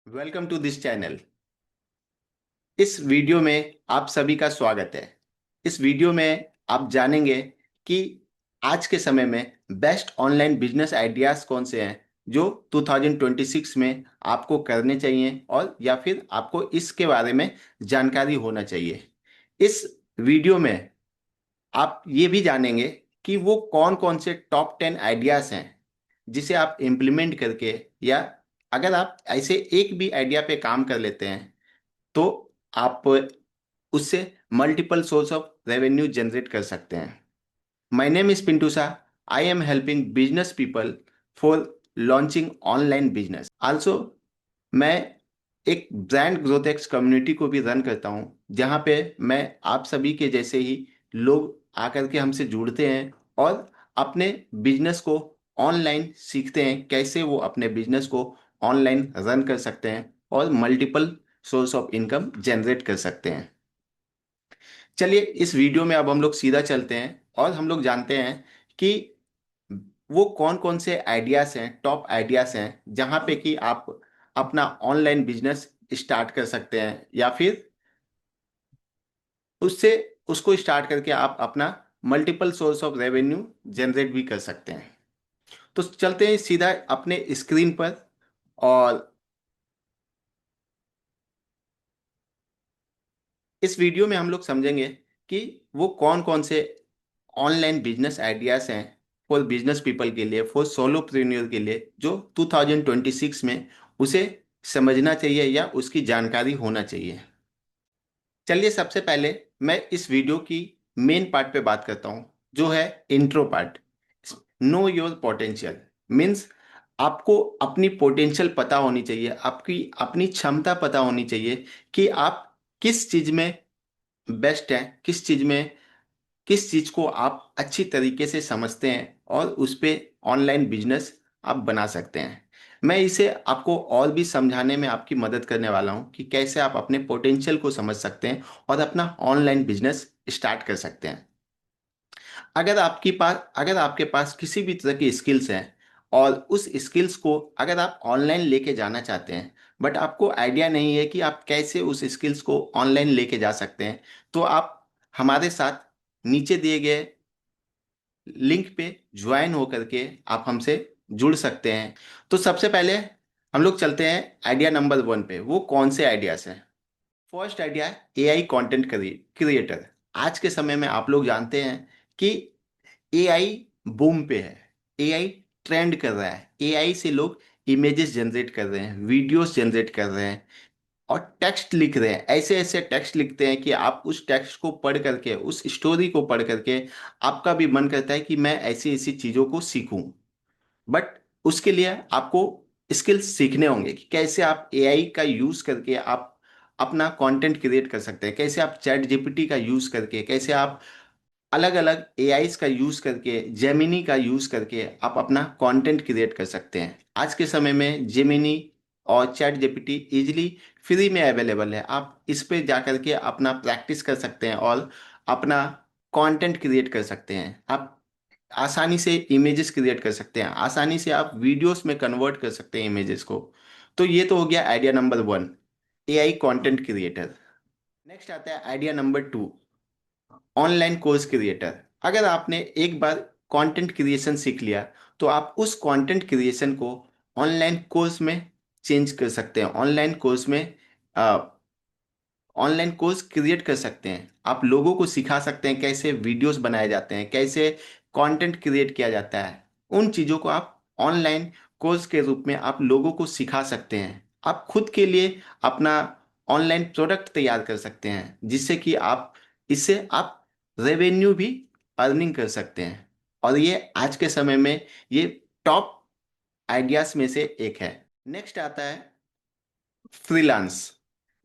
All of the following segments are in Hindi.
Welcome to this channel. इस वीडियो में आप सभी का स्वागत है। इस वीडियो में आप जानेंगे कि आज के समय में बेस्ट ऑनलाइन बिजनेस आइडियाज कौन से हैं जो 2026 में आपको करने चाहिए और या फिर आपको इसके बारे में जानकारी होना चाहिए। इस वीडियो में आप ये भी जानेंगे कि वो कौन कौन से टॉप 10 आइडियाज हैं जिसे आप इम्प्लीमेंट करके या अगर आप ऐसे एक भी आइडिया पे काम कर लेते हैं तो आप उससे multiple source of revenue generate कर सकते हैं। My name is Pintu Shah. I am helping business people for launching online business. Also मैं एक ब्रांड ग्रोथ एक्स कम्युनिटी को भी रन करता हूं जहां पे मैं आप सभी के जैसे ही लोग आकर के हमसे जुड़ते हैं और अपने बिजनेस को ऑनलाइन सीखते हैं, कैसे वो अपने बिजनेस को ऑनलाइन रन कर सकते हैं और multiple source of income generate कर सकते हैं। चलिए इस वीडियो में अब हम लोग सीधा चलते हैं और हम लोग जानते हैं कि वो कौन कौन से आइडियाज हैं, टॉप आइडियाज हैं जहां पे कि आप अपना ऑनलाइन बिजनेस स्टार्ट कर सकते हैं या फिर उससे उसको स्टार्ट करके आप अपना multiple source of revenue generate भी कर सकते हैं। तो चलते हैं सीधा अपने स्क्रीन पर और इस वीडियो में हम लोग समझेंगे कि वो कौन कौन से ऑनलाइन बिजनेस आइडियाज हैं फॉर बिजनेस पीपल के लिए, फॉर सोलोप्रेन्योर के लिए, जो 2026 में उसे समझना चाहिए या उसकी जानकारी होना चाहिए। चलिए सबसे पहले मैं इस वीडियो की मेन पार्ट पे बात करता हूँ जो है intro part. Know your potential means आपको अपनी पोटेंशियल पता होनी चाहिए, आपकी अपनी क्षमता पता होनी चाहिए कि आप किस चीज में बेस्ट हैं, किस चीज को आप अच्छी तरीके से समझते हैं और उस पे ऑनलाइन बिजनेस आप बना सकते हैं। मैं इसे आपको और भी समझाने में आपकी मदद करने वाला हूं कि कैसे आप अपने पोटेंशियल को समझ सकते हैं और अपना ऑनलाइन बिजनेस स्टार्ट कर सकते हैं। अगर आपके पास किसी भी तरह की स्किल्स हैं और उस स्किल्स को अगर आप ऑनलाइन लेके जाना चाहते हैं बट आपको आइडिया नहीं है कि आप कैसे उस स्किल्स को ऑनलाइन लेके जा सकते हैं, तो आप हमारे साथ नीचे दिए गए लिंक पे ज्वाइन होकर के आप हमसे जुड़ सकते हैं। तो सबसे पहले हम लोग चलते हैं आइडिया नंबर 1 पे। वो कौन से आइडियाज हैं? फर्स्ट आइडिया है एआई कंटेंट क्रिएटर। आज के समय में आप लोग जानते हैं कि एआई बूम पे है, एआई ट्रेंड कर रहा है। एआई से लोग इमेजेस जनरेट कर रहे हैं, वीडियोस जनरेट कर रहे हैं और टेक्स्ट लिख रहे हैं। ऐसे ऐसे टेक्स्ट लिखते हैं कि आप उस टेक्स्ट को पढ़ करके, उस स्टोरी को पढ़ करके आपका भी मन करता है कि मैं ऐसी ऐसी चीज़ों को सीखूं। बट उसके लिए आपको स्किल्स सीखने होंगे कि कैसे आप एआई का यूज करके आप अपना कंटेंट क्रिएट कर सकते हैं, कैसे आप चैट जीपीटी का यूज करके, कैसे आप अलग अलग एआईज का यूज करके, जेमिनी का यूज करके आप अपना कंटेंट क्रिएट कर सकते हैं। आज के समय में जेमिनी और चैट जीपीटी इजीली फ्री में अवेलेबल है। आप इस पे जा करके अपना प्रैक्टिस कर सकते हैं और अपना कंटेंट क्रिएट कर सकते हैं। आप आसानी से इमेजेस क्रिएट कर सकते हैं, आसानी से आप वीडियोस में कन्वर्ट कर सकते हैं इमेजेस को। तो ये तो हो गया idea number 1, AI content creator. Next आता है idea number 2, online course creator. अगर आपने एक बार कंटेंट क्रिएशन सीख लिया तो आप उस कंटेंट क्रिएशन को ऑनलाइन कोर्स में चेंज कर सकते हैं, ऑनलाइन कोर्स क्रिएट कर सकते हैं। आप लोगों को सिखा सकते हैं कैसे वीडियोस बनाए जाते हैं, कैसे कंटेंट क्रिएट किया जाता है। उन चीज़ों को आप ऑनलाइन कोर्स के रूप में आप लोगों को सिखा सकते हैं। आप खुद के लिए अपना ऑनलाइन प्रोडक्ट तैयार कर सकते हैं जिससे कि आप इससे आप रेवेन्यू भी अर्निंग कर सकते हैं। और ये आज के समय में ये टॉप आइडियाज में से एक है। नेक्स्ट आता है फ्रीलांस।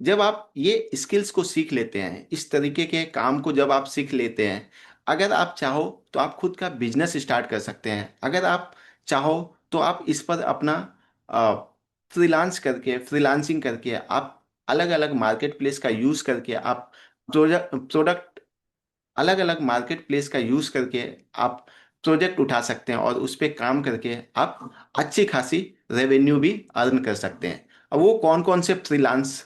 जब आप ये स्किल्स को सीख लेते हैं, इस तरीके के काम को जब आप सीख लेते हैं, अगर आप चाहो तो आप खुद का बिजनेस स्टार्ट कर सकते हैं। अगर आप चाहो तो आप इस पर अपना फ्रीलांसिंग करके आप अलग अलग मार्केट प्लेस का यूज करके आप प्रोडक्ट अलग अलग मार्केट प्लेस का यूज करके आप प्रोजेक्ट उठा सकते हैं और उस पर काम करके आप अच्छी खासी रेवेन्यू भी अर्न कर सकते हैं। अब वो कौन कौन से फ्रीलांस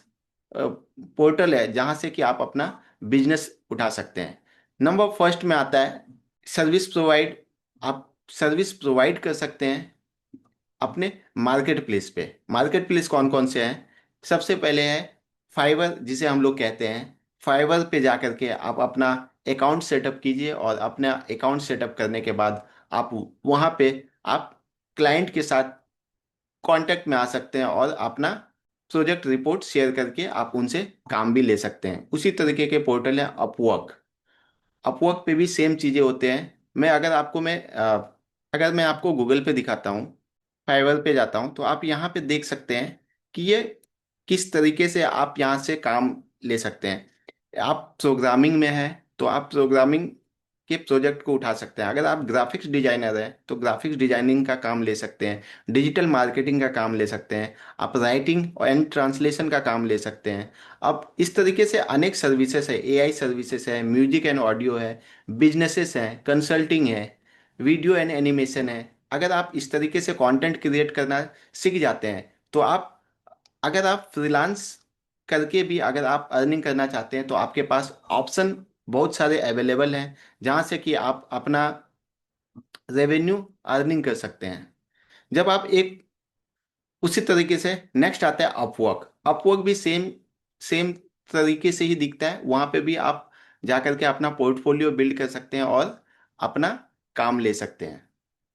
पोर्टल है जहां से कि आप अपना बिजनेस उठा सकते हैं। नंबर फर्स्ट में आता है सर्विस प्रोवाइड। आप सर्विस प्रोवाइड कर सकते हैं अपने मार्केट प्लेस पे। मार्केट प्लेस कौन कौन से हैं? सबसे पहले है फाइवर, जिसे हम लोग कहते हैं। फाइवर पे जा करके आप अपना अकाउंट सेटअप कीजिए, और अपना अकाउंट सेटअप करने के बाद आप वहाँ पे आप क्लाइंट के साथ कांटेक्ट में आ सकते हैं, और अपना प्रोजेक्ट रिपोर्ट शेयर करके आप उनसे काम भी ले सकते हैं। उसी तरीके के पोर्टल है अपवर्क। अपवर्क पे भी सेम चीज़ें होते हैं। अगर मैं आपको गूगल पे दिखाता हूँ, फाइवर पे जाता हूँ, तो आप यहाँ पे देख सकते हैं कि ये किस तरीके से आप यहाँ से काम ले सकते हैं। आप प्रोग्रामिंग में हैं तो आप प्रोग्रामिंग के प्रोजेक्ट को उठा सकते हैं। अगर आप ग्राफिक्स डिजाइनर हैं तो ग्राफिक्स डिजाइनिंग का काम ले सकते हैं। डिजिटल मार्केटिंग का काम ले सकते हैं। आप राइटिंग एंड ट्रांसलेशन का काम ले सकते हैं। अब इस तरीके से अनेक सर्विसेज है, एआई सर्विसेज है, म्यूजिक एंड ऑडियो है, बिजनेसेस हैं, कंसल्टिंग है, वीडियो एंड एनिमेशन है। अगर आप इस तरीके से कंटेंट क्रिएट करना सीख जाते हैं तो आप, अगर आप फ्रीलांस करके भी अगर आप अर्निंग करना चाहते हैं तो आपके पास ऑप्शन बहुत सारे अवेलेबल हैं, जहां से कि आप अपना रेवेन्यू अर्निंग कर सकते हैं। जब आप एक उसी तरीके से नेक्स्ट आता है अपवर्क। अपवर्क भी सेम सेम तरीके से ही दिखता है। वहां पे भी आप जा करके अपना पोर्टफोलियो बिल्ड कर सकते हैं और अपना काम ले सकते हैं।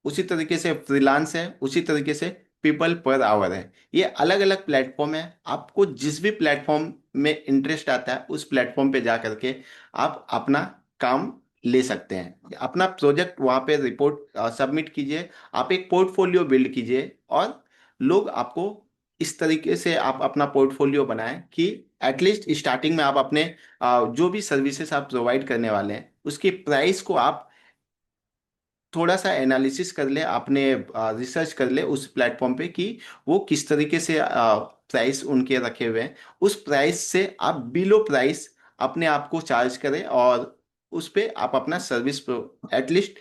उसी तरीके से फ्रीलांस है, उसी तरीके से पीपल पर आवर है। ये अलग अलग प्लेटफॉर्म है। आपको जिस भी प्लेटफॉर्म में इंटरेस्ट आता है उस प्लेटफॉर्म पे जा करके आप अपना काम ले सकते हैं। अपना प्रोजेक्ट वहाँ पे रिपोर्ट सबमिट कीजिए, आप एक पोर्टफोलियो बिल्ड कीजिए, और लोग आपको इस तरीके से आप अपना पोर्टफोलियो बनाएं कि एटलीस्ट स्टार्टिंग में आप अपने जो भी सर्विसेज आप प्रोवाइड करने वाले हैं उसकी प्राइस को आप थोड़ा सा एनालिसिस कर ले, आपने रिसर्च कर ले उस प्लेटफॉर्म पे कि वो किस तरीके से प्राइस उनके रखे हुए हैं। उस प्राइस से आप बिलो प्राइस अपने आप को चार्ज करें, और उस पे आप अपना एटलीस्ट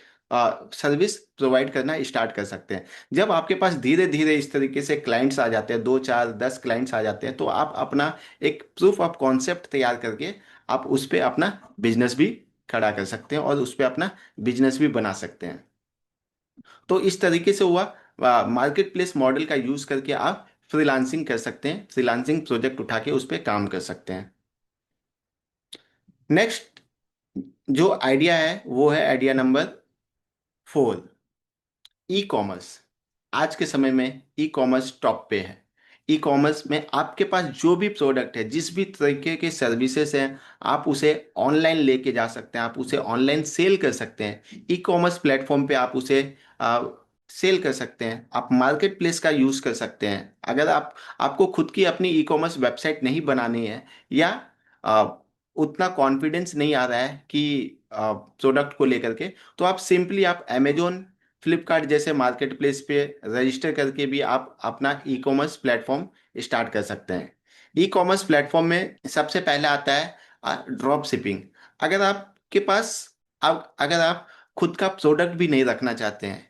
सर्विस प्रोवाइड करना स्टार्ट कर सकते हैं। जब आपके पास धीरे धीरे इस तरीके से क्लाइंट्स आ जाते हैं, 2 4 10 क्लाइंट्स आ जाते हैं, तो आप अपना एक प्रूफ ऑफ कॉन्सेप्ट तैयार करके आप उस पे अपना बिजनेस भी खड़ा कर सकते हैं, और उस पे अपना बिजनेस भी बना सकते हैं। तो इस तरीके से हुआ, मार्केट प्लेस मॉडल का यूज करके आप फ्रीलांसिंग कर सकते हैं, फ्रीलांसिंग प्रोजेक्ट उठा के उस पर काम कर सकते हैं। नेक्स्ट जो आइडिया है वो है आइडिया नंबर 4, ई कॉमर्स। आज के समय में ई कॉमर्स टॉप पे है। ई कॉमर्स में आपके पास जो भी प्रोडक्ट है, जिस भी तरीके के सर्विसेज हैं, आप उसे ऑनलाइन लेके जा सकते हैं, आप उसे ऑनलाइन सेल कर सकते हैं। ई कॉमर्स प्लेटफॉर्म पे आप उसे सेल कर सकते हैं। आप मार्केट प्लेस का यूज़ कर सकते हैं। अगर आपको खुद की अपनी ई कॉमर्स वेबसाइट नहीं बनानी है, या आ, उतना कॉन्फिडेंस नहीं आ रहा है कि प्रोडक्ट को लेकर के, तो आप सिंपली आप अमेजोन, फ्लिपकार्ट जैसे मार्केट प्लेस पे रजिस्टर करके भी आप अपना ई कॉमर्स प्लेटफॉर्म स्टार्ट कर सकते हैं। ई कॉमर्स प्लेटफॉर्म में सबसे पहले आता है ड्रॉप शिपिंग। अगर आपके पास, अब अगर आप खुद का प्रोडक्ट भी नहीं रखना चाहते हैं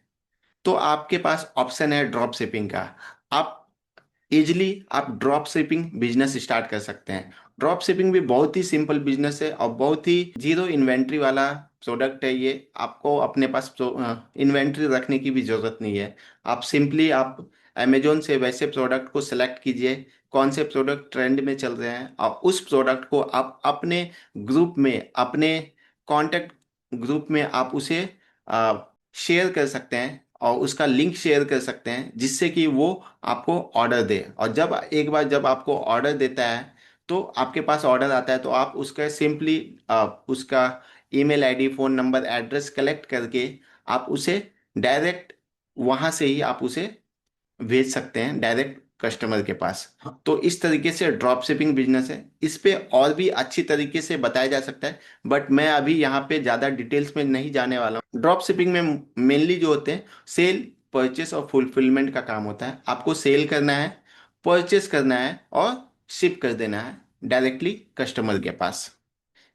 तो आपके पास ऑप्शन है ड्रॉप शिपिंग का। आप इजिली आप ड्रॉप शिपिंग बिजनेस स्टार्ट कर सकते हैं। ड्रॉप शिपिंग भी बहुत ही सिंपल बिजनेस है, और बहुत ही जीरो इन्वेंट्री वाला प्रोडक्ट है। ये आपको अपने पास इन्वेंट्री रखने की भी जरूरत नहीं है। आप सिंपली आप अमेजोन से वैसे प्रोडक्ट को सिलेक्ट कीजिए, कौन से प्रोडक्ट ट्रेंड में चल रहे हैं, और उस प्रोडक्ट को आप अपने ग्रुप में, अपने कॉन्टेक्ट ग्रुप में आप उसे शेयर कर सकते हैं, और उसका लिंक शेयर कर सकते हैं, जिससे कि वो आपको ऑर्डर दे। और जब एक बार जब आपको ऑर्डर देता है, तो आपके पास ऑर्डर आता है, तो आप उसका सिंपली उसका email ID, phone number, address collect करके आप उसे डायरेक्ट वहाँ से ही आप उसे भेज सकते हैं डायरेक्ट कस्टमर के पास। तो इस तरीके से ड्रॉप शिपिंग बिजनेस है। इस पे और भी अच्छी तरीके से बताया जा सकता है, बट मैं अभी यहाँ पे ज़्यादा डिटेल्स में नहीं जाने वाला हूँ। ड्रॉप शिपिंग में मेनली जो होते हैं सेल, परचेस और फुलफिलमेंट का काम होता है। आपको सेल करना है, परचेस करना है, और शिप कर देना है डायरेक्टली कस्टमर के पास।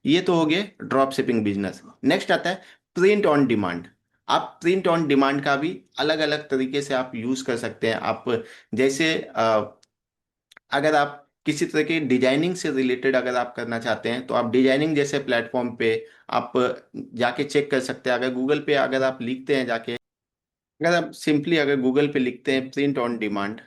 ये तो हो गए ड्रॉप शिपिंग बिजनेस। नेक्स्ट आता है प्रिंट ऑन डिमांड। आप प्रिंट ऑन डिमांड का भी अलग अलग तरीके से आप यूज कर सकते हैं। आप जैसे अगर आप किसी तरह के डिजाइनिंग से रिलेटेड अगर आप करना चाहते हैं तो आप डिजाइनिंग जैसे प्लेटफॉर्म पे आप जाके चेक कर सकते हैं। अगर गूगल पे अगर आप लिखते हैं जाके, अगर आप सिंपली अगर गूगल पे लिखते हैं प्रिंट ऑन डिमांड,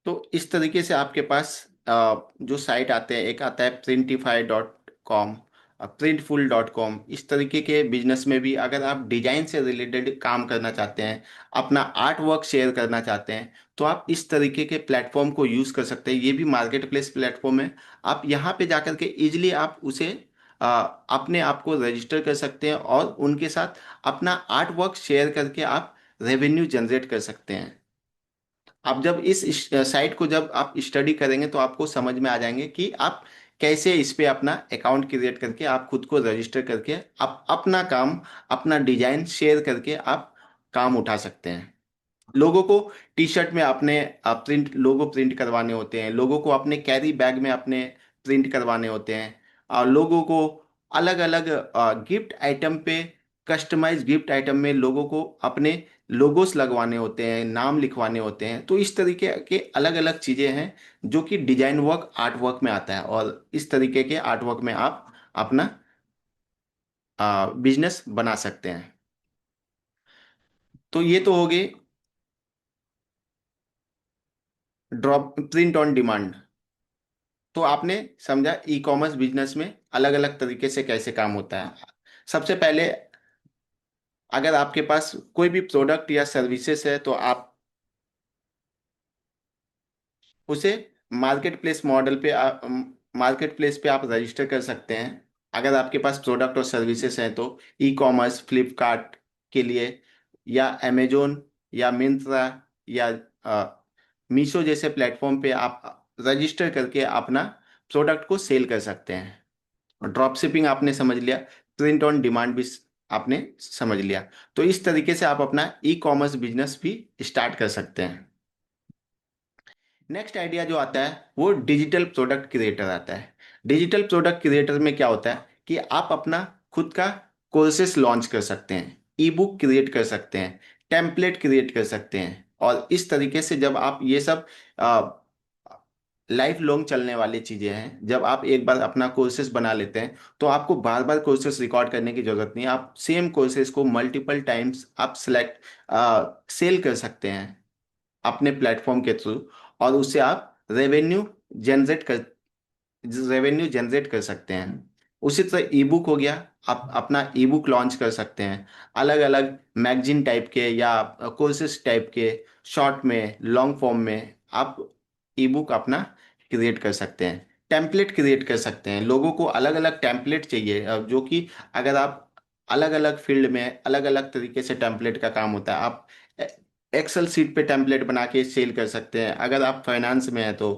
तो इस तरीके से आपके पास जो साइट आते हैं, एक आता है printify.com, printful.com, इस तरीके के बिजनेस में भी अगर आप डिजाइन से रिलेटेड काम करना चाहते हैं, अपना आर्ट वर्क शेयर करना चाहते हैं, तो आप इस तरीके के प्लेटफॉर्म को यूज कर सकते हैं। ये भी मार्केट प्लेस प्लेटफॉर्म है। आप यहाँ पे जाकर के इजिली आप उसे अपने आप को रजिस्टर कर सकते हैं और उनके साथ अपना आर्ट वर्क शेयर करके आप रेवेन्यू जनरेट कर सकते हैं। आप जब इस साइट को जब आप स्टडी करेंगे तो आपको समझ में आ जाएंगे कि आप कैसे इस पे अपना अकाउंट क्रिएट करके आप खुद को रजिस्टर करके आप अपना काम, अपना डिजाइन शेयर करके आप काम उठा सकते हैं। लोगों को टी शर्ट में अपने प्रिंट लोगो प्रिंट करवाने होते हैं, लोगों को अपने कैरी बैग में अपने प्रिंट करवाने होते हैं, और लोगों को अलग अलग गिफ्ट आइटम पे, कस्टमाइज गिफ्ट आइटम में लोगों को अपने लोगोस लगवाने होते हैं, नाम लिखवाने होते हैं। तो इस तरीके के अलग अलग चीज़ें हैं जो कि डिजाइन वर्क आर्ट वर्क में आता है, और इस तरीके के आर्ट वर्क में आप अपना बिजनेस बना सकते हैं। तो ये तो हो गए ड्रॉप प्रिंट ऑन डिमांड। तो आपने समझा ई कॉमर्स बिजनेस में अलग अलग तरीके से कैसे काम होता है। सबसे पहले, अगर आपके पास कोई भी प्रोडक्ट या सर्विसेज है तो आप उसे मार्केट प्लेस मॉडल पे मार्केट प्लेस पे आप रजिस्टर कर सकते हैं। अगर आपके पास प्रोडक्ट और सर्विसेज हैं तो ई कॉमर्स फ्लिपकार्ट के लिए, या अमेजोन, या मिंत्रा, या मीशो जैसे प्लेटफॉर्म पे आप रजिस्टर करके अपना प्रोडक्ट को सेल कर सकते हैं। ड्रॉप शिपिंग आपने समझ लिया, प्रिंट ऑन डिमांड भी आपने समझ लिया। तो इस तरीके से आप अपना ई कॉमर्स बिजनेस भी स्टार्ट कर सकते हैं। नेक्स्ट आइडिया जो आता है वो डिजिटल प्रोडक्ट क्रिएटर आता है। डिजिटल प्रोडक्ट क्रिएटर में क्या होता है कि आप अपना खुद का कोर्सेस लॉन्च कर सकते हैं, ई बुक क्रिएट कर सकते हैं, टेम्पलेट क्रिएट कर सकते हैं। और इस तरीके से जब आप ये सब लाइफ लॉन्ग चलने वाली चीजें हैं, जब आप एक बार अपना कोर्सेज बना लेते हैं तो आपको बार बार कोर्सेज रिकॉर्ड करने की जरूरत नहीं है। आप सेम कोर्सेज को मल्टीपल टाइम्स आप सिलेक्ट सेल कर सकते हैं अपने प्लेटफॉर्म के थ्रू, और उससे आप रेवेन्यू जनरेट कर सकते हैं। उसी तरह ई बुक हो गया, आप अपना ई बुक लॉन्च कर सकते हैं। अलग अलग मैगजीन टाइप के या कोर्सेज टाइप के, शॉर्ट में लॉन्ग फॉर्म में आप ई बुक अपना क्रिएट कर सकते हैं। टेम्पलेट क्रिएट कर सकते हैं। लोगों को अलग अलग टेम्पलेट चाहिए, जो कि अगर आप अलग अलग फील्ड में अलग अलग तरीके से टेम्पलेट का काम होता है। आप एक्सेल सीट पे टेम्पलेट बना के सेल कर सकते हैं। अगर आप फाइनेंस में हैं तो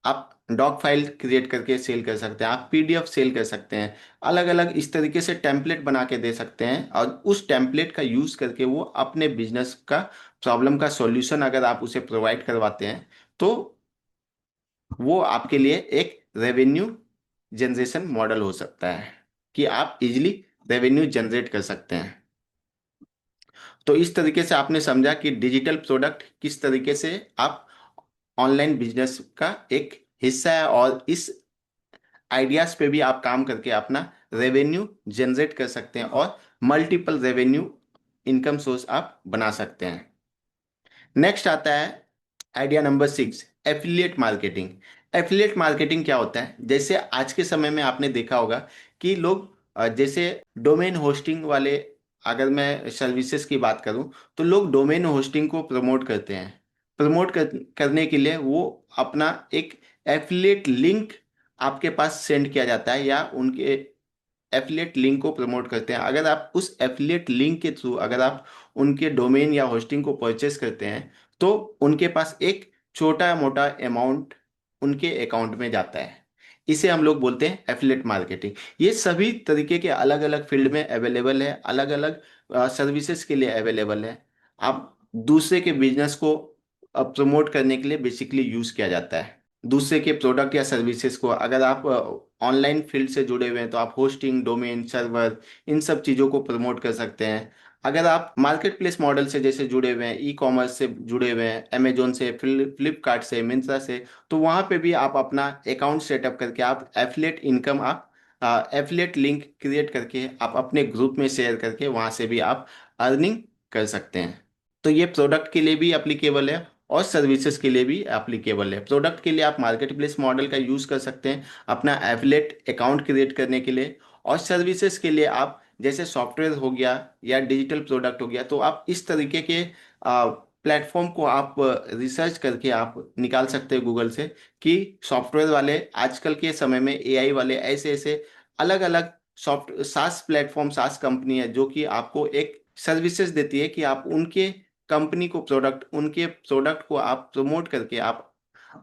आप डॉक फाइल क्रिएट करके सेल कर सकते हैं, आप पीडीएफ सेल कर सकते हैं। अलग अलग इस तरीके से टेम्पलेट बना के दे सकते हैं, और उस टेम्पलेट का यूज करके वो अपने बिजनेस का प्रॉब्लम का सॉल्यूशन अगर आप उसे प्रोवाइड करवाते हैं तो वो आपके लिए एक रेवेन्यू जनरेशन मॉडल हो सकता है कि आप इजिली रेवेन्यू जनरेट कर सकते हैं। तो इस तरीके से आपने समझा कि डिजिटल प्रोडक्ट किस तरीके से आप ऑनलाइन बिजनेस का एक हिस्सा है, और इस आइडियाज पे भी आप काम करके अपना रेवेन्यू जनरेट कर सकते हैं और मल्टीपल रेवेन्यू इनकम सोर्स आप बना सकते हैं। नेक्स्ट आता है idea number 6, affiliate marketing. Affiliate marketing क्या होता है? जैसे आज के समय में आपने देखा होगा कि लोग जैसे डोमेन होस्टिंग वाले, अगर मैं सर्विसेज की बात करूं तो लोग डोमेन होस्टिंग को प्रमोट करते हैं। करने के लिए वो अपना एक एफिलिएट लिंक आपके पास सेंड किया जाता है, या उनके एफिलिएट लिंक को प्रमोट करते हैं। अगर आप उस एफिलिएट लिंक के थ्रू अगर आप उनके डोमेन या होस्टिंग को परचेस करते हैं तो उनके पास एक छोटा मोटा अमाउंट उनके अकाउंट में जाता है। इसे हम लोग बोलते हैं एफिलिएट मार्केटिंग। ये सभी तरीके के अलग अलग फील्ड में अवेलेबल है, अलग अलग सर्विसेज के लिए अवेलेबल है। आप दूसरे के बिजनेस को प्रमोट करने के लिए बेसिकली यूज किया जाता है। दूसरे के प्रोडक्ट या सर्विसेज को, अगर आप ऑनलाइन फील्ड से जुड़े हुए हैं तो आप होस्टिंग, डोमेन, सर्वर, इन सब चीज़ों को प्रमोट कर सकते हैं। अगर आप मार्केट प्लेस मॉडल से जैसे जुड़े हुए हैं, ई कॉमर्स से जुड़े हुए हैं, अमेजोन से, फ्लिपकार्ट से, मिंत्रा से, तो वहाँ पे भी आप अपना अकाउंट सेटअप करके आप एफिलिएट इनकम, आप एफिलिएट लिंक क्रिएट करके आप अपने ग्रुप में शेयर करके वहाँ से भी आप अर्निंग कर सकते हैं। तो ये प्रोडक्ट के लिए भी एप्लीकेबल है और सर्विसेज के लिए भी एप्लीकेबल है। प्रोडक्ट के लिए आप मार्केट प्लेस मॉडल का यूज़ कर सकते हैं अपना एफिलिएट अकाउंट क्रिएट करने के लिए, और सर्विसेज के लिए आप जैसे सॉफ्टवेयर हो गया या डिजिटल प्रोडक्ट हो गया, तो आप इस तरीके के प्लेटफॉर्म को आप रिसर्च करके आप निकाल सकते हैं गूगल से कि सॉफ्टवेयर वाले आजकल के समय में एआई वाले ऐसे ऐसे अलग अलग सॉफ्ट सास प्लेटफॉर्म, सास कंपनी है जो कि आपको एक सर्विसेज देती है कि आप उनके कंपनी को प्रोडक्ट, उनके प्रोडक्ट को आप प्रमोट करके आप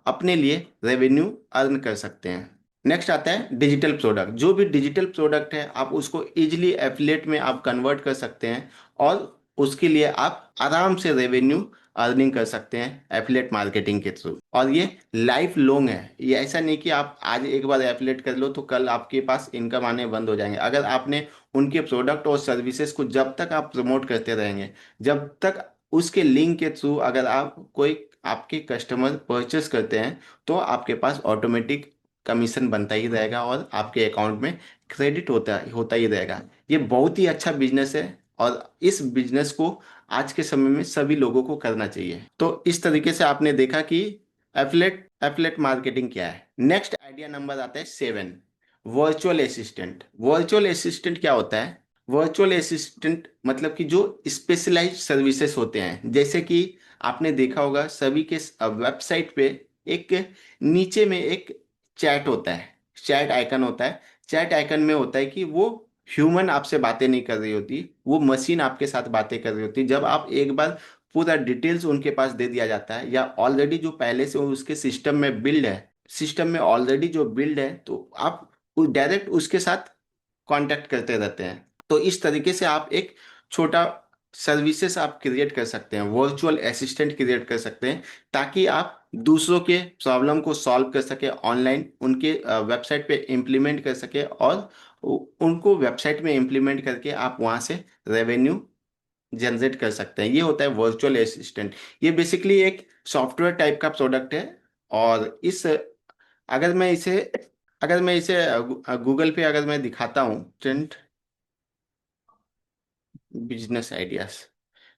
अपने लिए रेवेन्यू अर्न कर सकते हैं। नेक्स्ट आता है डिजिटल प्रोडक्ट। जो भी डिजिटल प्रोडक्ट है आप उसको इजीली एफिलिएट में आप कन्वर्ट कर सकते हैं, और उसके लिए आप आराम से रेवेन्यू अर्निंग कर सकते हैं एफिलिएट मार्केटिंग के थ्रू। और ये लाइफ लॉन्ग है, ये ऐसा नहीं कि आप आज एक बार एफिलिएट कर लो तो कल आपके पास इनकम आने बंद हो जाएंगे। अगर आपने उनके प्रोडक्ट और सर्विसेज को जब तक आप प्रमोट करते रहेंगे, जब तक उसके लिंक के थ्रू अगर आप कोई आपके कस्टमर परचेस करते हैं, तो आपके पास ऑटोमेटिक कमीशन बनता ही रहेगा और आपके अकाउंट में क्रेडिट होता होता ही रहेगा। ये बहुत ही अच्छा बिजनेस है और इस बिजनेस को आज के समय में सभी लोगों को करना चाहिए। तो इस तरीके से आपने देखा कि एफिलेट एफिलेट मार्केटिंग क्या है। नेक्स्ट आइडिया नंबर आता है 7, वर्चुअल असिस्टेंट। वर्चुअल असिस्टेंट क्या होता है? वर्चुअल असिस्टेंट मतलब कि जो स्पेशलाइज्ड सर्विसेज होते हैं, जैसे कि आपने देखा होगा सभी के वेबसाइट पे एक नीचे में एक चैट होता है, चैट आइकन होता है। चैट आइकन में होता है कि वो ह्यूमन आपसे बातें नहीं कर रही होती, वो मशीन आपके साथ बातें कर रही होती। जब आप एक बार पूरा डिटेल्स उनके पास दे दिया जाता है, या ऑलरेडी जो पहले से उसके सिस्टम में बिल्ड है, सिस्टम में ऑलरेडी जो बिल्ड है, तो आप डायरेक्ट उसके साथ कांटेक्ट करते रहते हैं। तो इस तरीके से आप एक छोटा सर्विसेज आप क्रिएट कर सकते हैं, वर्चुअल असिस्टेंट क्रिएट कर सकते हैं, ताकि आप दूसरों के प्रॉब्लम को सॉल्व कर सके ऑनलाइन, उनके वेबसाइट पे इम्प्लीमेंट कर सके, और उनको वेबसाइट में इम्प्लीमेंट करके आप वहाँ से रेवेन्यू जनरेट कर सकते हैं। ये होता है वर्चुअल असिस्टेंट। ये बेसिकली एक सॉफ्टवेयर टाइप का प्रोडक्ट है। और इस अगर मैं इसे गूगल पे अगर मैं दिखाता हूँ ट्रेंड बिजनेस आइडियाज,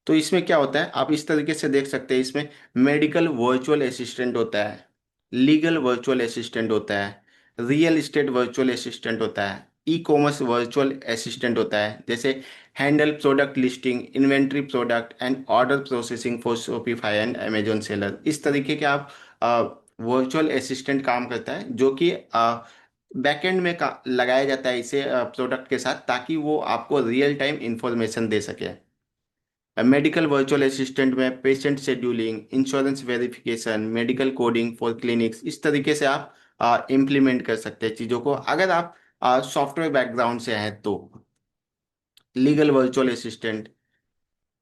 तो इसमें क्या होता है आप इस तरीके से देख सकते हैं। इसमें मेडिकल वर्चुअल असिस्टेंट होता है, लीगल वर्चुअल असिस्टेंट होता है, रियल एस्टेट वर्चुअल असिस्टेंट होता है, ई कॉमर्स वर्चुअल असिस्टेंट होता है, जैसे handle product listing, inventory product and order processing for Shopify and Amazon seller. इस तरीके के आप वर्चुअल असिस्टेंट काम करता है, जो कि बैकएंड में लगाया जाता है इसे प्रोडक्ट के साथ, ताकि वो आपको रियल टाइम इंफॉर्मेशन दे सके। मेडिकल वर्चुअल असिस्टेंट में patient scheduling, insurance verification, medical coding for clinics, इस तरीके से आप इम्प्लीमेंट कर सकते हैं चीज़ों को, अगर आप सॉफ्टवेयर बैकग्राउंड से हैं तो। Legal virtual assistant,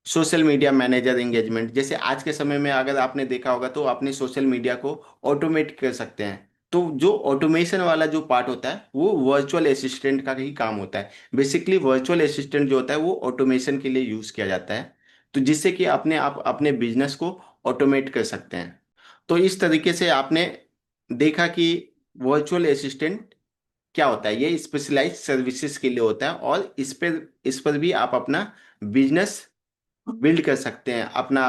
social media manager engagement, जैसे आज के समय में अगर आपने देखा होगा तो अपने सोशल मीडिया को ऑटोमेट कर सकते हैं। तो जो ऑटोमेशन वाला जो पार्ट होता है वो वर्चुअल असिस्टेंट का ही काम होता है। बेसिकली वर्चुअल असिस्टेंट जो होता है वो ऑटोमेशन के लिए यूज किया जाता है, तो जिससे कि अपने आप अपने बिजनेस को ऑटोमेट कर सकते हैं। तो इस तरीके से आपने देखा कि वर्चुअल असिस्टेंट क्या होता है। ये स्पेशलाइज्ड सर्विसेज के लिए होता है, और इस पर भी आप अपना बिजनेस बिल्ड कर सकते हैं अपना।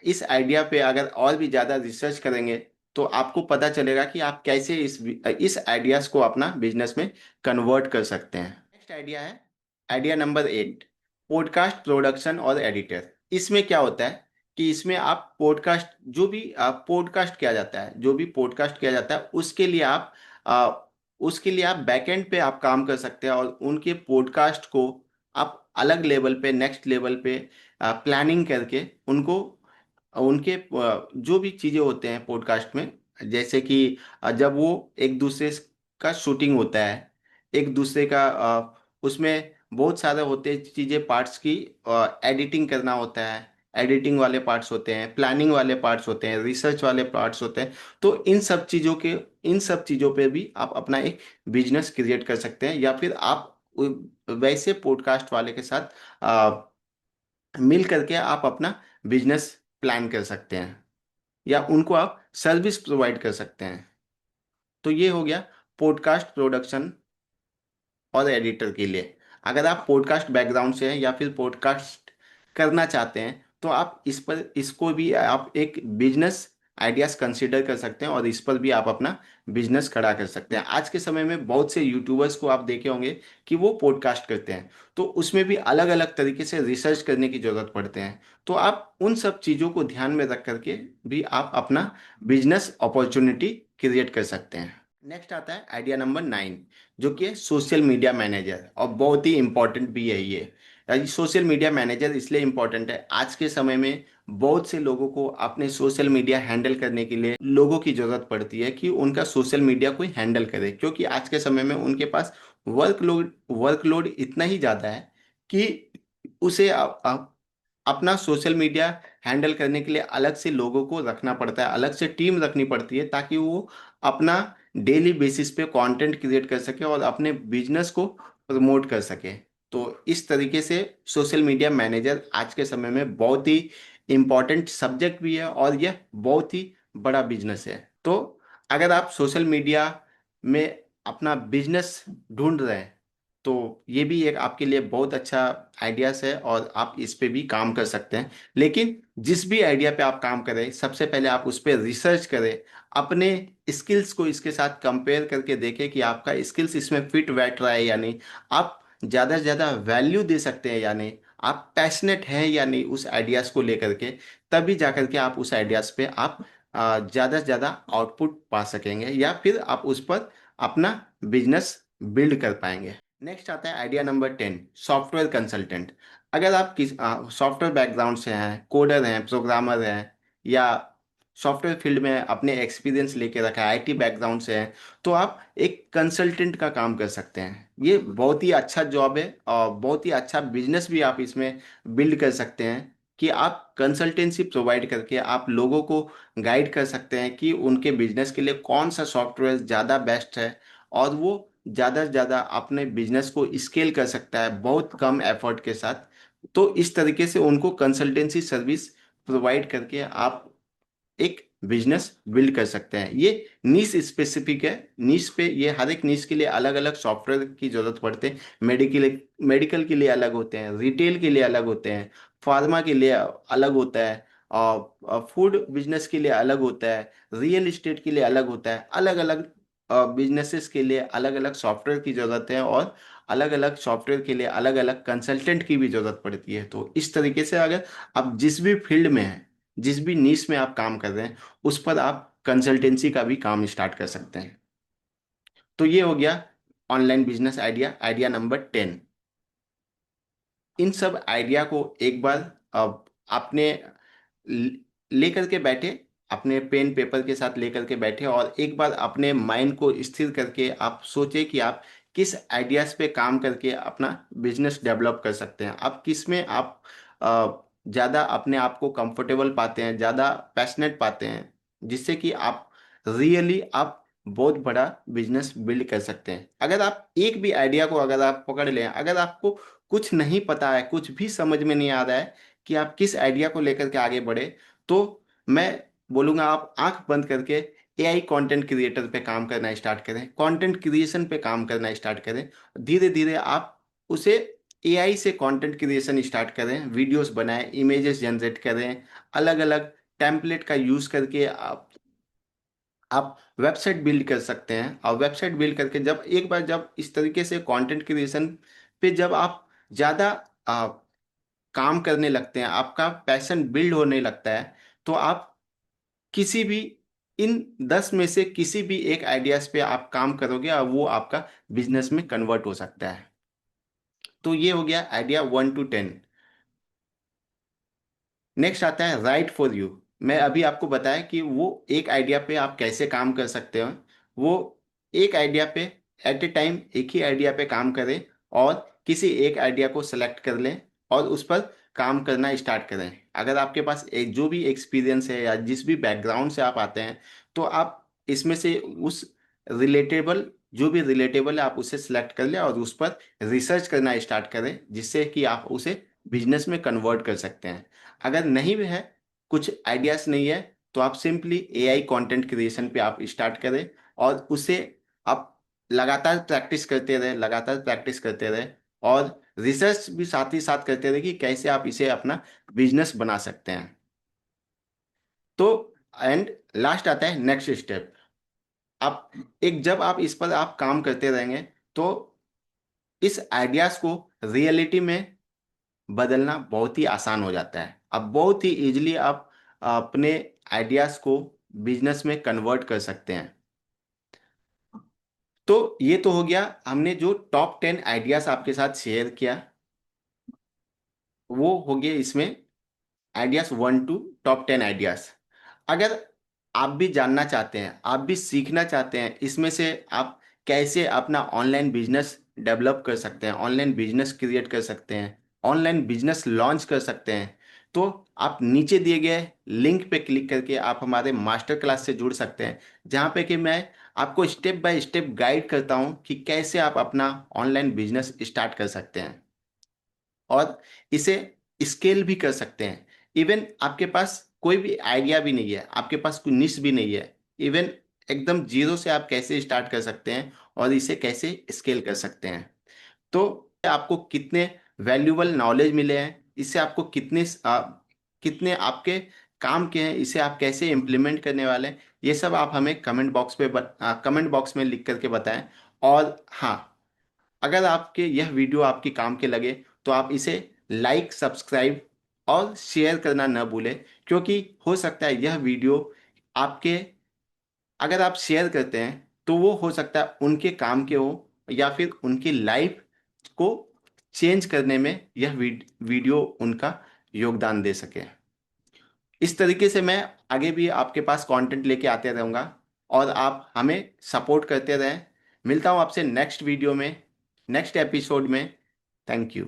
इस आइडिया पे अगर और भी ज़्यादा रिसर्च करेंगे तो आपको पता चलेगा कि आप कैसे इस आइडियाज़ को अपना बिजनेस में कन्वर्ट कर सकते हैं। नेक्स्ट आइडिया है आइडिया नंबर 8, पॉडकास्ट प्रोडक्शन और एडिटर। इसमें क्या होता है कि इसमें आप पॉडकास्ट, जो भी पॉडकास्ट किया जाता है, जो भी पॉडकास्ट किया जाता है आ, उसके लिए आप बैकएंड पे आप काम कर सकते हैं, और उनके पॉडकास्ट को आप अलग लेवल पे, नेक्स्ट लेवल पे प्लानिंग करके उनको, उनके जो भी चीज़ें होते हैं पॉडकास्ट में, जैसे कि जब वो एक दूसरे का शूटिंग होता है, एक दूसरे का उसमें बहुत सारे होते हैं चीज़ें, पार्ट्स की एडिटिंग करना होता है, एडिटिंग वाले पार्ट्स होते हैं, प्लानिंग वाले पार्ट्स होते हैं, रिसर्च वाले पार्ट्स होते हैं। तो इन सब चीज़ों पे भी आप अपना एक बिजनेस क्रिएट कर सकते हैं, या फिर आप वैसे पॉडकास्ट वाले के साथ मिल करके आप अपना बिजनेस प्लान कर सकते हैं, या उनको आप सर्विस प्रोवाइड कर सकते हैं। तो ये हो गया पॉडकास्ट प्रोडक्शन और एडिटर के लिए। अगर आप पॉडकास्ट बैकग्राउंड से हैं या फिर पॉडकास्ट करना चाहते हैं, तो आप इस पर इसको भी आप एक बिजनेस आइडियाज कंसिडर कर सकते हैं, और इस पर भी आप अपना बिजनेस खड़ा कर सकते हैं। आज के समय में बहुत से यूट्यूबर्स को आप देखे होंगे कि वो पॉडकास्ट करते हैं, तो उसमें भी अलग अलग तरीके से रिसर्च करने की जरूरत पड़ते हैं। तो आप उन सब चीज़ों को ध्यान में रख करके भी आप अपना बिजनेस अपॉर्चुनिटी क्रिएट कर सकते हैं। नेक्स्ट आता है आइडिया नंबर 9, जो कि है सोशल मीडिया मैनेजर, और बहुत ही इंपॉर्टेंट भी है ये। सोशल मीडिया मैनेजर इसलिए इंपॉर्टेंट है, आज के समय में बहुत से लोगों को अपने सोशल मीडिया हैंडल करने के लिए लोगों की जरूरत पड़ती है कि उनका सोशल मीडिया कोई हैंडल करे, क्योंकि आज के समय में उनके पास वर्कलोड इतना ही ज़्यादा है कि उसे अपना सोशल मीडिया हैंडल करने के लिए अलग से लोगों को रखना पड़ता है, अलग से टीम रखनी पड़ती है, ताकि वो अपना डेली बेसिस पे कंटेंट क्रिएट कर सके और अपने बिजनेस को प्रमोट कर सके। तो इस तरीके से सोशल मीडिया मैनेजर आज के समय में बहुत ही इम्पोर्टेंट सब्जेक्ट भी है, और यह बहुत ही बड़ा बिजनेस है। तो अगर आप सोशल मीडिया में अपना बिजनेस ढूंढ रहे हैं, तो ये भी एक आपके लिए बहुत अच्छा आइडियाज है, और आप इस पे भी काम कर सकते हैं। लेकिन जिस भी आइडिया पे आप काम करें, सबसे पहले आप उस पर रिसर्च करें, अपने स्किल्स को इसके साथ कंपेयर करके देखें कि आपका स्किल्स इसमें फिट बैठ रहा है या नहीं, आप ज़्यादा से ज़्यादा वैल्यू दे सकते हैं या नहीं, आप पैशनेट हैं या नहीं उस आइडियाज़ को लेकर के। तभी जा करके आप उस आइडियाज़ पे आप ज़्यादा से ज़्यादा आउटपुट पा सकेंगे, या फिर आप उस पर अपना बिजनेस बिल्ड कर पाएंगे। नेक्स्ट आता है आइडिया नंबर 10, सॉफ्टवेयर कंसल्टेंट। अगर आप किस सॉफ्टवेयर बैकग्राउंड से हैं, कोडर हैं, प्रोग्रामर हैं, या सॉफ्टवेयर फील्ड में अपने एक्सपीरियंस लेके रखा है, आईटी बैकग्राउंड से हैं, तो आप एक कंसल्टेंट का काम कर सकते हैं। ये बहुत ही अच्छा जॉब है, और बहुत ही अच्छा बिजनेस भी आप इसमें बिल्ड कर सकते हैं, कि आप कंसल्टेंसी प्रोवाइड करके आप लोगों को गाइड कर सकते हैं कि उनके बिजनेस के लिए कौन सा सॉफ्टवेयर ज़्यादा बेस्ट है, और वो ज़्यादा से ज़्यादा अपने बिजनेस को स्केल कर सकता है बहुत कम एफर्ट के साथ। तो इस तरीके से उनको कंसल्टेंसी सर्विस प्रोवाइड करके आप एक बिजनेस बिल्ड कर सकते हैं। ये नीश स्पेसिफिक है, नीश पे ये हर एक नीश के लिए अलग अलग सॉफ्टवेयर की जरूरत पड़ते हैं। मेडिकल मेडिकल के लिए अलग होते हैं, रिटेल के लिए अलग होते हैं, फार्मा के लिए अलग होता है, और फूड बिजनेस के लिए अलग होता है, रियल इस्टेट के लिए अलग होता है। अलग अलग बिजनेसेस के लिए अलग अलग सॉफ्टवेयर की जरूरत है, और अलग अलग सॉफ्टवेयर के लिए अलग अलग कंसल्टेंट की भी जरूरत पड़ती है। तो इस तरीके से अगर आप जिस भी फील्ड में हैं, जिस भी नीश में आप काम कर रहे हैं, उस पर आप कंसल्टेंसी का भी काम स्टार्ट कर सकते हैं। तो ये हो गया online business idea, idea number 10। इन सब आइडिया को एक बार अब आपने लेकर के बैठे, अपने पेन पेपर के साथ लेकर के बैठे, और एक बार अपने माइंड को स्थिर करके आप सोचे कि आप किस आइडियाज पे काम करके अपना बिजनेस डेवलप कर सकते हैं, आप किस में आप ज़्यादा अपने आप को कंफर्टेबल पाते हैं, ज़्यादा पैशनेट पाते हैं, जिससे कि आप रियली आप बहुत बड़ा बिजनेस बिल्ड कर सकते हैं। अगर आप एक भी आइडिया को अगर आप पकड़ लें, अगर आपको कुछ नहीं पता है, कुछ भी समझ में नहीं आ रहा है कि आप किस आइडिया को लेकर के आगे बढ़े, तो मैं बोलूँगा आप आंख बंद करके एआई कंटेंट क्रिएटर पे काम करना स्टार्ट करें, कंटेंट क्रिएशन पे काम करना स्टार्ट करें। धीरे धीरे आप उसे एआई से कंटेंट क्रिएशन स्टार्ट करें, वीडियोस बनाएं, इमेजेस जनरेट करें, अलग अलग टेम्पलेट का यूज़ करके आप वेबसाइट बिल्ड कर सकते हैं। और वेबसाइट बिल्ड करके जब एक बार जब इस तरीके से कंटेंट क्रिएशन पे जब आप ज़्यादा काम करने लगते हैं, आपका पैशन बिल्ड होने लगता है, तो आप किसी भी इन 10 में से किसी भी एक आइडियाज पे आप काम करोगे, और वो आपका बिजनेस में कन्वर्ट हो सकता है। तो ये हो गया आइडिया 1 to 10। नेक्स्ट आता है राइट फॉर यू। मैं अभी आपको बताया कि वो एक आइडिया पे आप कैसे काम कर सकते हो। वो एक आइडिया पे एट ए टाइम एक ही आइडिया पे काम करें, और किसी एक आइडिया को सेलेक्ट कर लें और उस पर काम करना स्टार्ट करें। अगर आपके पास एक जो भी एक्सपीरियंस है, या जिस भी बैकग्राउंड से आप आते हैं, तो आप इसमें से उस रिलेटेबल जो भी रिलेटेबल है आप उसे सिलेक्ट कर ले और उस पर रिसर्च करना स्टार्ट करें, जिससे कि आप उसे बिजनेस में कन्वर्ट कर सकते हैं। अगर नहीं भी है, कुछ आइडियाज नहीं है, तो आप सिंपली एआई कंटेंट क्रिएशन पे आप स्टार्ट करें और उसे आप लगातार प्रैक्टिस करते रहे, लगातार प्रैक्टिस करते रहे, और रिसर्च भी साथ ही साथ करते रहे कि कैसे आप इसे अपना बिजनेस बना सकते हैं। तो एंड लास्ट आता है नेक्स्ट स्टेप। आप एक जब आप इस पर आप काम करते रहेंगे, तो इस आइडियाज को रियलिटी में बदलना बहुत ही आसान हो जाता है। अब बहुत ही इजीली आप अपने आइडियाज को बिजनेस में कन्वर्ट कर सकते हैं। तो ये तो हो गया, हमने जो टॉप 10 आइडियाज आपके साथ शेयर किया, वो हो गए इसमें आइडियाज 1 टू टॉप 10 आइडियाज। अगर आप भी जानना चाहते हैं, आप भी सीखना चाहते हैं इसमें से आप कैसे अपना ऑनलाइन बिजनेस डेवलप कर सकते हैं, ऑनलाइन बिजनेस क्रिएट कर सकते हैं, ऑनलाइन बिजनेस लॉन्च कर सकते हैं, तो आप नीचे दिए गए लिंक पे क्लिक करके आप हमारे मास्टर क्लास से जुड़ सकते हैं, जहाँ पे कि मैं आपको स्टेप बाय स्टेप गाइड करता हूँ कि कैसे आप अपना ऑनलाइन बिजनेस स्टार्ट कर सकते हैं और इसे स्केल भी कर सकते हैं। इवन आपके पास कोई भी आइडिया भी नहीं है, आपके पास कोई निश भी नहीं है, इवन एकदम जीरो से आप कैसे स्टार्ट कर सकते हैं और इसे कैसे स्केल कर सकते हैं। तो आपको कितने वैल्यूबल नॉलेज मिले हैं, इससे आपको कितने आपके काम के हैं, इसे आप कैसे इम्प्लीमेंट करने वाले हैं, ये सब आप हमें कमेंट बॉक्स में लिख करके बताएं। और हाँ, अगर आपके यह वीडियो आपके काम के लगे, तो आप इसे लाइक, सब्सक्राइब और शेयर करना न भूलें, क्योंकि हो सकता है यह वीडियो आपके, अगर आप शेयर करते हैं तो वो हो सकता है उनके काम के हो, या फिर उनकी लाइफ को चेंज करने में यह वीडियो उनका योगदान दे सके। इस तरीके से मैं आगे भी आपके पास कंटेंट लेके आते रहूँगा, और आप हमें सपोर्ट करते रहें। मिलता हूँ आपसे नेक्स्ट वीडियो में, नेक्स्ट एपिसोड में। Thank you.